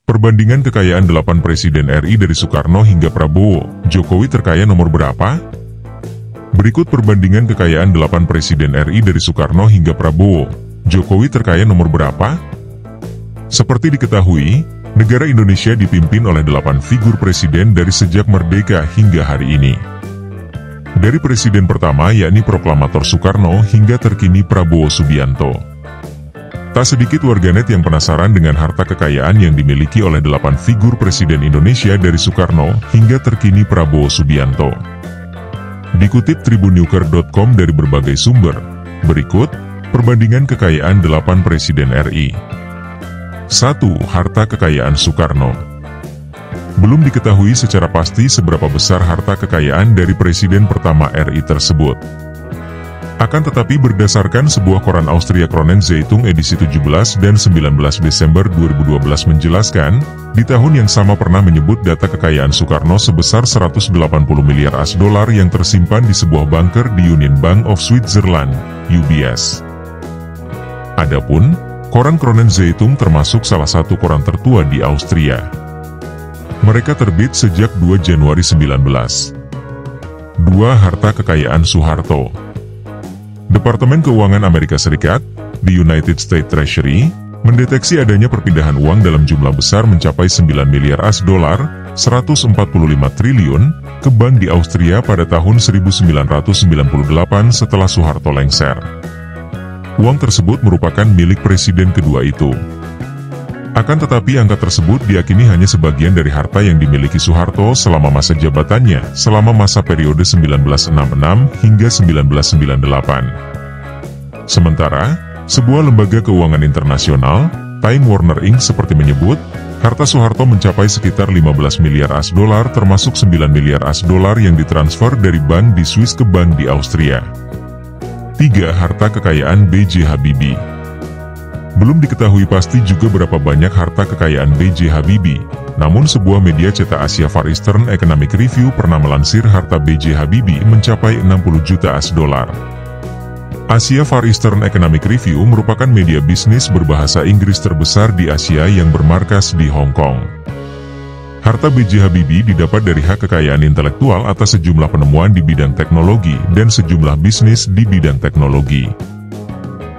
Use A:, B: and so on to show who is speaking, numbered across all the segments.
A: Perbandingan kekayaan 8 Presiden RI dari Soekarno hingga Prabowo, Jokowi terkaya nomor berapa? Berikut perbandingan kekayaan 8 Presiden RI dari Soekarno hingga Prabowo, Jokowi terkaya nomor berapa? Seperti diketahui, negara Indonesia dipimpin oleh 8 figur presiden dari sejak merdeka hingga hari ini. Dari presiden pertama yakni Proklamator Soekarno hingga terkini Prabowo Subianto. Tak sedikit warganet yang penasaran dengan harta kekayaan yang dimiliki oleh 8 figur presiden Indonesia dari Soekarno hingga terkini Prabowo Subianto. Dikutip tribunnews.com dari berbagai sumber, berikut perbandingan kekayaan 8 presiden RI. 1. Harta kekayaan Soekarno. Belum diketahui secara pasti seberapa besar harta kekayaan dari presiden pertama RI tersebut. Akan tetapi berdasarkan sebuah koran Austria Kronenzeitung edisi 17 dan 19 Desember 2012 menjelaskan, di tahun yang sama pernah menyebut data kekayaan Soekarno sebesar 180 miliar AS dolar yang tersimpan di sebuah bunker di Union Bank of Switzerland, UBS. Adapun, koran Kronenzeitung termasuk salah satu koran tertua di Austria. Mereka terbit sejak 2 Januari 19. 2. Harta kekayaan Soeharto. Departemen Keuangan Amerika Serikat, the United States Treasury, mendeteksi adanya perpindahan uang dalam jumlah besar mencapai 9 miliar AS dolar, 145 triliun, ke bank di Austria pada tahun 1998 setelah Soeharto lengser. Uang tersebut merupakan milik presiden kedua itu. Akan tetapi angka tersebut diyakini hanya sebagian dari harta yang dimiliki Soeharto selama masa jabatannya, selama masa periode 1966 hingga 1998. Sementara, sebuah lembaga keuangan internasional, Time Warner Inc. seperti menyebut, harta Soeharto mencapai sekitar 15 miliar AS dolar termasuk 9 miliar AS dolar yang ditransfer dari bank di Swiss ke bank di Austria. 3. Harta kekayaan B.J. Habibie. Belum diketahui pasti juga berapa banyak harta kekayaan B.J. Habibie, namun sebuah media cetak Asia Far Eastern Economic Review pernah melansir harta B.J. Habibie mencapai 60 juta AS dolar. Asia Far Eastern Economic Review merupakan media bisnis berbahasa Inggris terbesar di Asia yang bermarkas di Hong Kong. Harta B.J. Habibie didapat dari hak kekayaan intelektual atas sejumlah penemuan di bidang teknologi dan sejumlah bisnis di bidang teknologi.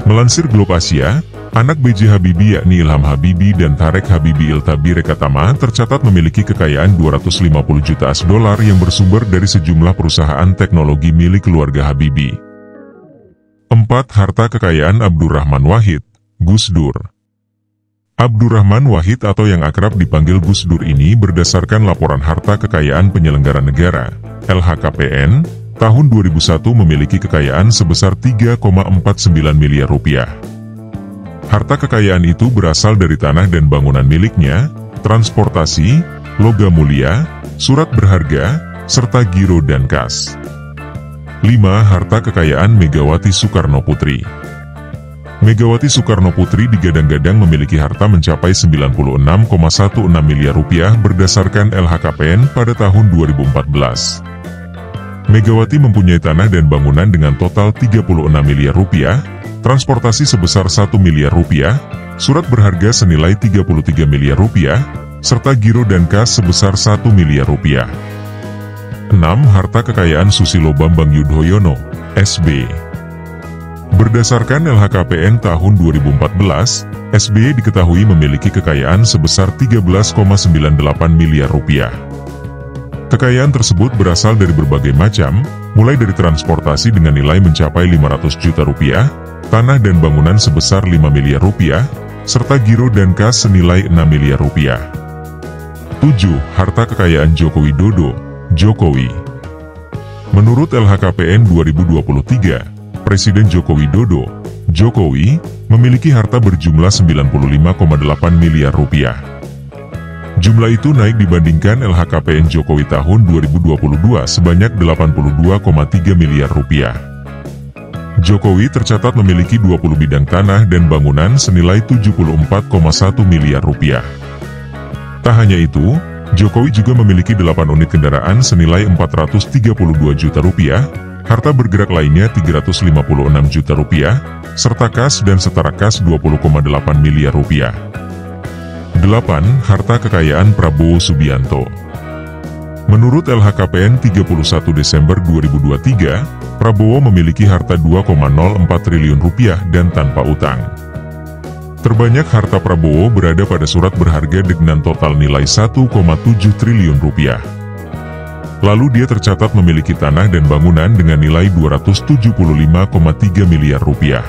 A: Melansir Globe Asia, anak B.J. Habibie yakni Ilham Habibie dan Tarek Habibie Iltabi Rekatama tercatat memiliki kekayaan 250 juta AS dolar yang bersumber dari sejumlah perusahaan teknologi milik keluarga Habibie. 4. Harta kekayaan Abdurrahman Wahid, Gus Dur. Abdurrahman Wahid atau yang akrab dipanggil Gus Dur ini berdasarkan laporan harta kekayaan penyelenggara negara, LHKPN, tahun 2001 memiliki kekayaan sebesar 3,49 miliar rupiah. Harta kekayaan itu berasal dari tanah dan bangunan miliknya, transportasi, logam mulia, surat berharga, serta giro dan kas. 5. Harta kekayaan Megawati Soekarno Putri. Megawati Soekarno Putri digadang-gadang memiliki harta mencapai 96,16 miliar rupiah berdasarkan LHKPN pada tahun 2014. Megawati mempunyai tanah dan bangunan dengan total 36 miliar rupiah, transportasi sebesar 1 miliar rupiah, surat berharga senilai 33 miliar rupiah, serta giro dan kas sebesar 1 miliar rupiah. 6. Harta kekayaan Susilo Bambang Yudhoyono, SB. Berdasarkan LHKPN tahun 2014, SBY diketahui memiliki kekayaan sebesar 13,98 miliar rupiah. Kekayaan tersebut berasal dari berbagai macam, mulai dari transportasi dengan nilai mencapai 500 juta rupiah, tanah dan bangunan sebesar 5 miliar rupiah, serta giro dan kas senilai 6 miliar rupiah. 7. Harta kekayaan Joko Widodo, Jokowi. Menurut LHKPN 2023, Presiden Joko Widodo, Jokowi, memiliki harta berjumlah 95,8 miliar rupiah. Jumlah itu naik dibandingkan LHKPN Jokowi tahun 2022 sebanyak 82,3 miliar rupiah. Jokowi tercatat memiliki 20 bidang tanah dan bangunan senilai 74,1 miliar rupiah. Tak hanya itu, Jokowi juga memiliki 8 unit kendaraan senilai 432 juta rupiah, harta bergerak lainnya 356 juta rupiah, serta kas dan setara kas 20,8 miliar rupiah. 8. Harta kekayaan Prabowo Subianto. Menurut LHKPN 31 Desember 2023, Prabowo memiliki harta 2,04 triliun rupiah dan tanpa utang. Terbanyak harta Prabowo berada pada surat berharga dengan total nilai 1,7 triliun rupiah. Lalu dia tercatat memiliki tanah dan bangunan dengan nilai 275,3 miliar rupiah.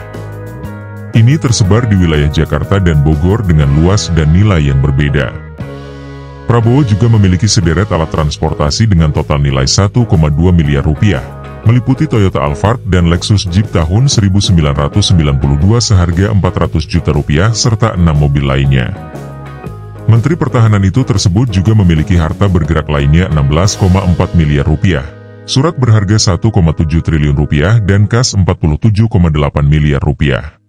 A: Ini tersebar di wilayah Jakarta dan Bogor dengan luas dan nilai yang berbeda. Prabowo juga memiliki sederet alat transportasi dengan total nilai 1,2 miliar rupiah, meliputi Toyota Alphard dan Lexus Jeep tahun 1992 seharga 400 juta rupiah serta 6 mobil lainnya. Menteri Pertahanan itu tersebut juga memiliki harta bergerak lainnya 16,4 miliar rupiah, surat berharga 1,7 triliun rupiah dan kas 47,8 miliar rupiah.